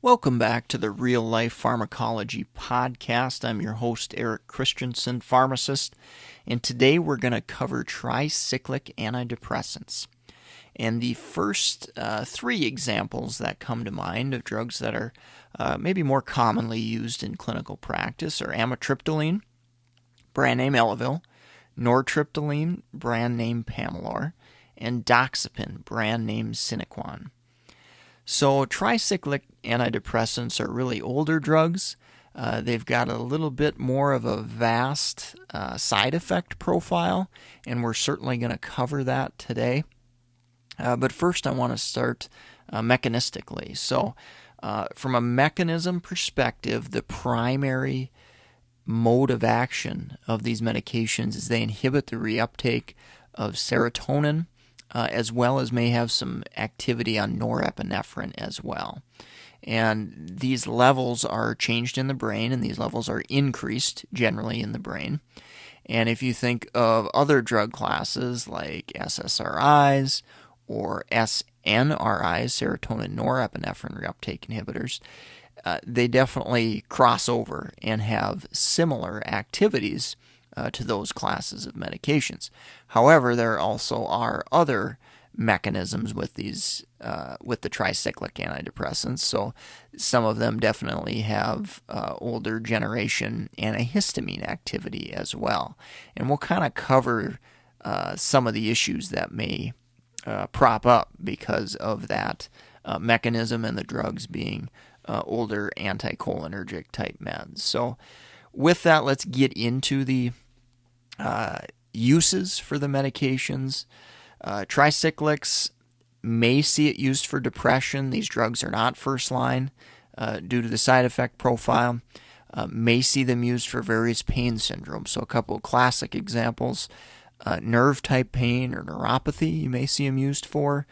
Welcome back to the Real Life Pharmacology podcast. I'm your host, Eric Christensen, pharmacist, and today we're going to cover tricyclic antidepressants. And the first three examples that come to mind of drugs that are maybe more commonly used in clinical practice are amitriptyline, brand name Elavil, nortriptyline, brand name Pamelor, and doxepin, brand name Sinequan. So tricyclic antidepressants are really older drugs. They've got a little bit more of a vast side effect profile, and we're certainly going to cover that today. But first I want to start mechanistically. So from a mechanism perspective, the primary mode of action of these medications is they inhibit the reuptake of serotonin, as well as may have some activity on norepinephrine as well. And these levels are changed in the brain, and these levels are increased generally in the brain. And if you think of other drug classes like SSRIs or SNRIs, serotonin norepinephrine reuptake inhibitors, they definitely cross over and have similar activities to those classes of medications. However, there also are other mechanisms with these, with the tricyclic antidepressants. So some of them definitely have older generation antihistamine activity as well. And we'll kind of cover some of the issues that may prop up because of that mechanism and the drugs being older anticholinergic type meds. So with that, let's get into the uses for the medications. Tricyclics may see it used for depression. These drugs are not first line due to the side effect profile. May see them used for various pain syndromes. So a couple of classic examples, nerve type pain or neuropathy you may see them used for.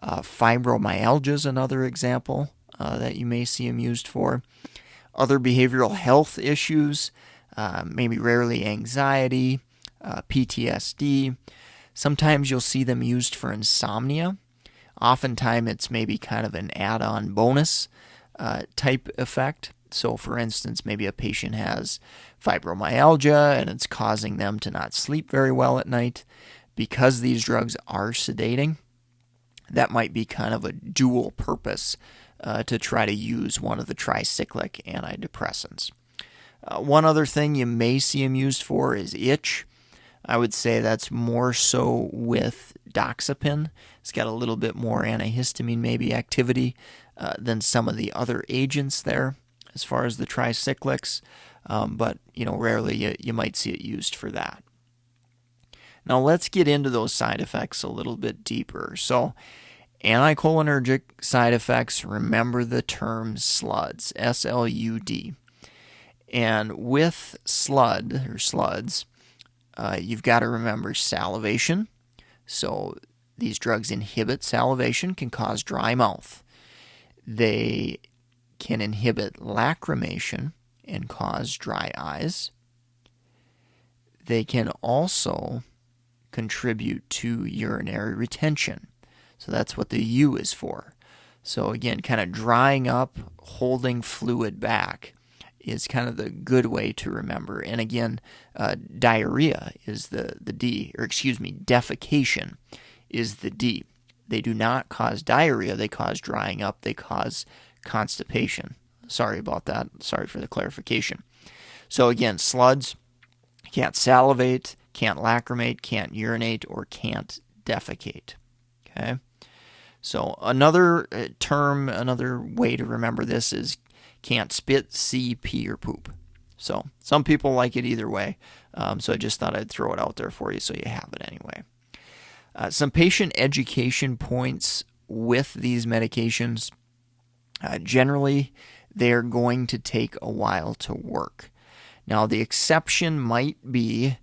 Fibromyalgia is another example that you may see them used for. Other behavioral health issues, maybe rarely anxiety, PTSD. Sometimes you'll see them used for insomnia. Oftentimes it's maybe kind of an add-on bonus type effect. So for instance, maybe a patient has fibromyalgia and it's causing them to not sleep very well at night. Because these drugs are sedating, that might be kind of a dual purpose to try to use one of the tricyclic antidepressants. One other thing you may see them used for is itch. I would say that's more so with doxepin. It's got a little bit more antihistamine maybe activity than some of the other agents there as far as the tricyclics, but rarely you might see it used for that. Now let's get into those side effects a little bit deeper. So anticholinergic side effects, remember the term SLUDs, S-L-U-D. And with SLUD or SLUDs, you've got to remember salivation. So these drugs inhibit salivation, can cause dry mouth. They can inhibit lacrimation and cause dry eyes. They can also contribute to urinary retention. So that's what the U is for. So again, kind of drying up, holding fluid back is kind of the good way to remember. And again, diarrhea is the D, or excuse me, defecation is the D. They do not cause diarrhea, they cause drying up, they cause constipation. Sorry about that, sorry for the clarification. So again, SLUDs, can't salivate, can't lacrimate, can't urinate, or can't defecate. Okay? So another term, another way to remember this is can't spit, see, pee, or poop. So some people like it either way. So I just thought I'd throw it out there for you so you have it anyway. Some patient education points with these medications. Generally, they're going to take a while to work. Now, the exception might be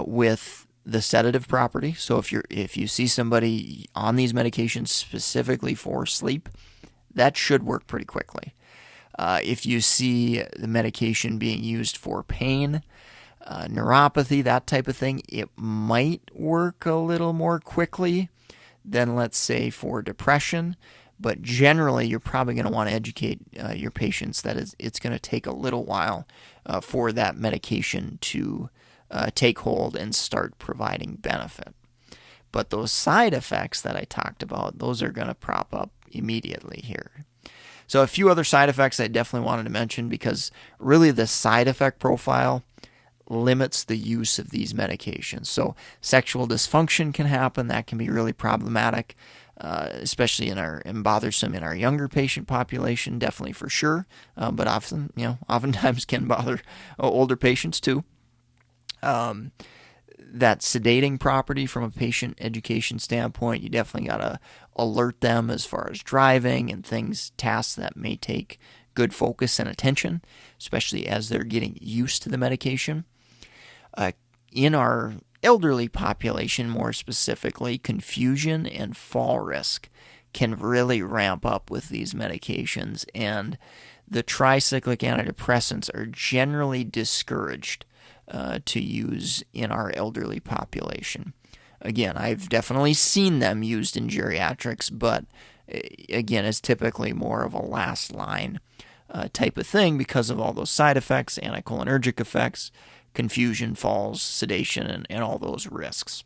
with the sedative property. So if you see somebody on these medications specifically for sleep, that should work pretty quickly. If you see the medication being used for pain, neuropathy, that type of thing, it might work a little more quickly than, let's say, for depression. But generally, you're probably going to want to educate your patients that it's going to take a little while for that medication to take hold and start providing benefit. But those side effects that I talked about, those are going to prop up immediately here. So a few other side effects I definitely wanted to mention, because really the side effect profile limits the use of these medications. So sexual dysfunction can happen. That can be really problematic, especially and bothersome in our younger patient population, definitely for sure. But oftentimes can bother older patients too. That sedating property from a patient education standpoint, you definitely got to alert them as far as driving and tasks that may take good focus and attention, especially as they're getting used to the medication. In our elderly population, more specifically, confusion and fall risk can really ramp up with these medications, and the tricyclic antidepressants are generally discouraged to use in our elderly population. Again, I've definitely seen them used in geriatrics, but again, it's typically more of a last line type of thing because of all those side effects, anticholinergic effects, confusion, falls, sedation, and all those risks.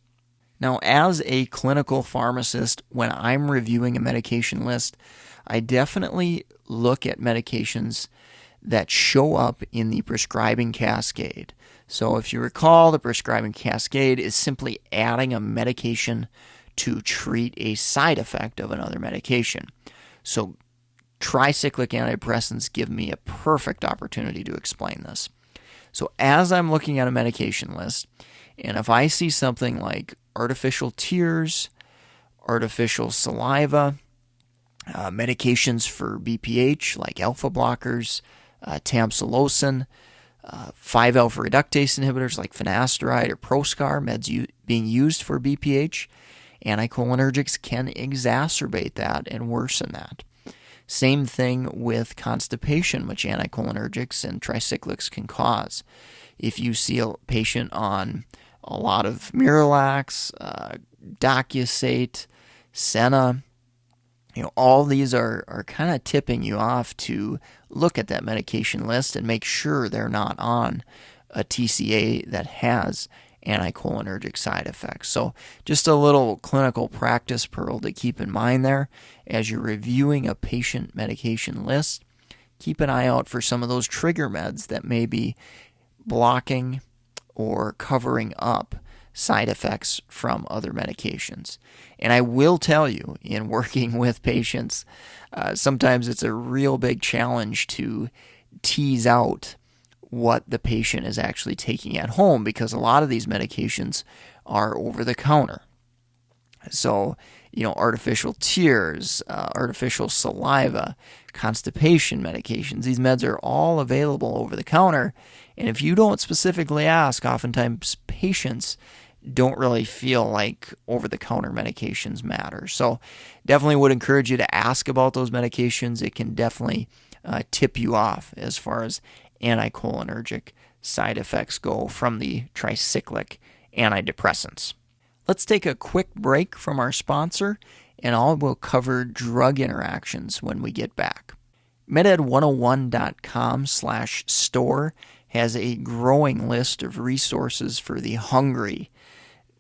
Now, as a clinical pharmacist, when I'm reviewing a medication list, I definitely look at medications that show up in the prescribing cascade. So if you recall, the prescribing cascade is simply adding a medication to treat a side effect of another medication. So tricyclic antidepressants give me a perfect opportunity to explain this. So as I'm looking at a medication list, and if I see something like artificial tears, artificial saliva, medications for BPH like alpha blockers, tamsulosin, 5-alpha reductase inhibitors like finasteride or Proscar, meds being used for BPH, anticholinergics can exacerbate that and worsen that. Same thing with constipation, which anticholinergics and tricyclics can cause. If you see a patient on a lot of Miralax, Docusate, Senna, all these are kind of tipping you off to look at that medication list and make sure they're not on a TCA that has anticholinergic side effects. So just a little clinical practice pearl to keep in mind there as you're reviewing a patient medication list. Keep an eye out for some of those trigger meds that may be blocking or covering up side effects from other medications. And I will tell you, in working with patients, sometimes it's a real big challenge to tease out what the patient is actually taking at home, because a lot of these medications are over the counter. So, artificial tears, artificial saliva, constipation medications, these meds are all available over the counter. And if you don't specifically ask, oftentimes patients don't really feel like over-the-counter medications matter. So definitely would encourage you to ask about those medications. It can definitely tip you off as far as anticholinergic side effects go from the tricyclic antidepressants. Let's take a quick break from our sponsor, and we'll cover drug interactions when we get back. MedEd101.com/store has a growing list of resources for the hungry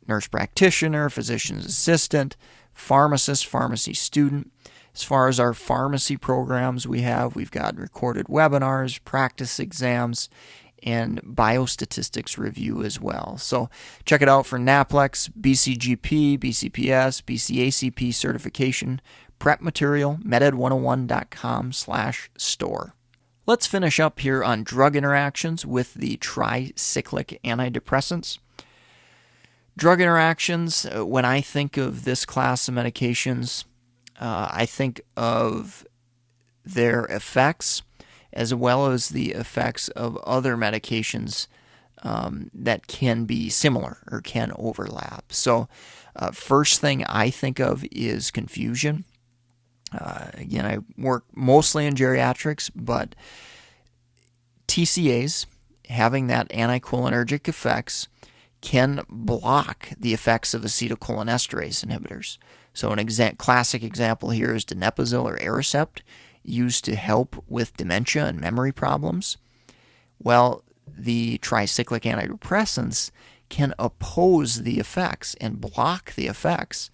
nurse practitioner, physician's assistant, pharmacist, pharmacy student. As far as our pharmacy programs we've got recorded webinars, practice exams, and biostatistics review as well. So check it out for NAPLEX, BCGP, BCPS, BCACP certification, prep material, meded101.com/store. Let's finish up here on drug interactions with the tricyclic antidepressants. Drug interactions, when I think of this class of medications, I think of their effects as well as the effects of other medications that can be similar or can overlap. So first thing I think of is confusion. Again, I work mostly in geriatrics, but TCAs having that anticholinergic effects can block the effects of acetylcholinesterase inhibitors. So an classic example here is donepezil or Aricept, used to help with dementia and memory problems. Well, the tricyclic antidepressants can oppose the effects and block the effects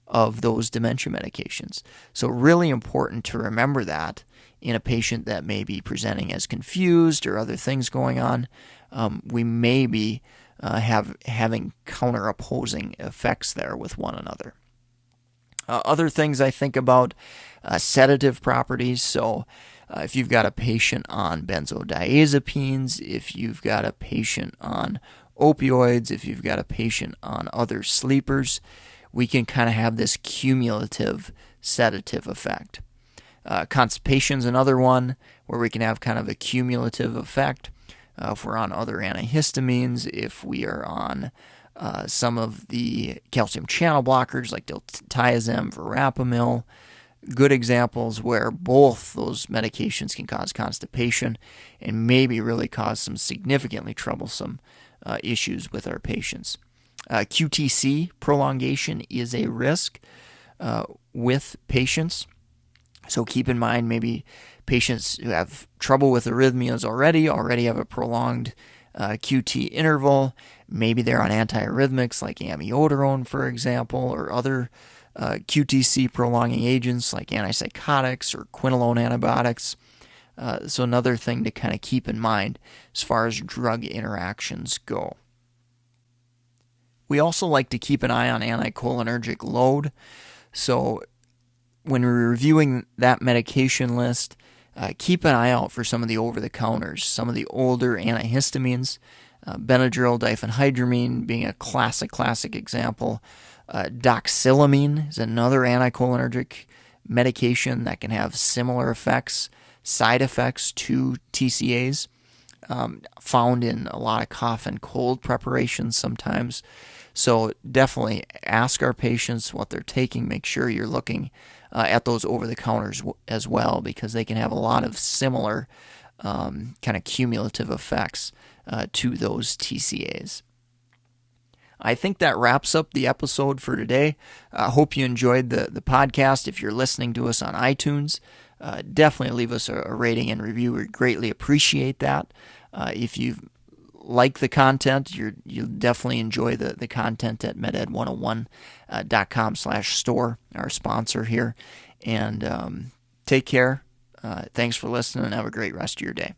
of those dementia medications. So really important to remember that in a patient that may be presenting as confused or other things going on. We may be having counter-opposing effects there with one another. Other things I think about, sedative properties. So if you've got a patient on benzodiazepines, if you've got a patient on opioids, if you've got a patient on other sleepers, we can kind of have this cumulative sedative effect. Constipation is another one where we can have kind of a cumulative effect. If we're on other antihistamines, if we are on some of the calcium channel blockers like diltiazem, verapamil, good examples where both those medications can cause constipation and maybe really cause some significantly troublesome issues with our patients. QTC prolongation is a risk with patients. So keep in mind maybe patients who have trouble with arrhythmias already have a prolonged QT interval. Maybe they're on antiarrhythmics like amiodarone, for example, or other QTC prolonging agents like antipsychotics or quinolone antibiotics. So another thing to kind of keep in mind as far as drug interactions go. We also like to keep an eye on anticholinergic load. So when we're reviewing that medication list, keep an eye out for some of the over-the-counters, some of the older antihistamines, Benadryl, diphenhydramine being a classic example. Doxylamine is another anticholinergic medication that can have similar effects, side effects to TCAs, found in a lot of cough and cold preparations sometimes. So definitely ask our patients what they're taking. Make sure you're looking at those over-the-counters as well, because they can have a lot of similar kind of cumulative effects to those TCAs. I think that wraps up the episode for today. I hope you enjoyed the podcast. If you're listening to us on iTunes, definitely leave us a rating and review. We greatly appreciate that. If you like the content, you'll definitely enjoy the content at meded101.com/store, our sponsor here. And take care. Thanks for listening, and have a great rest of your day.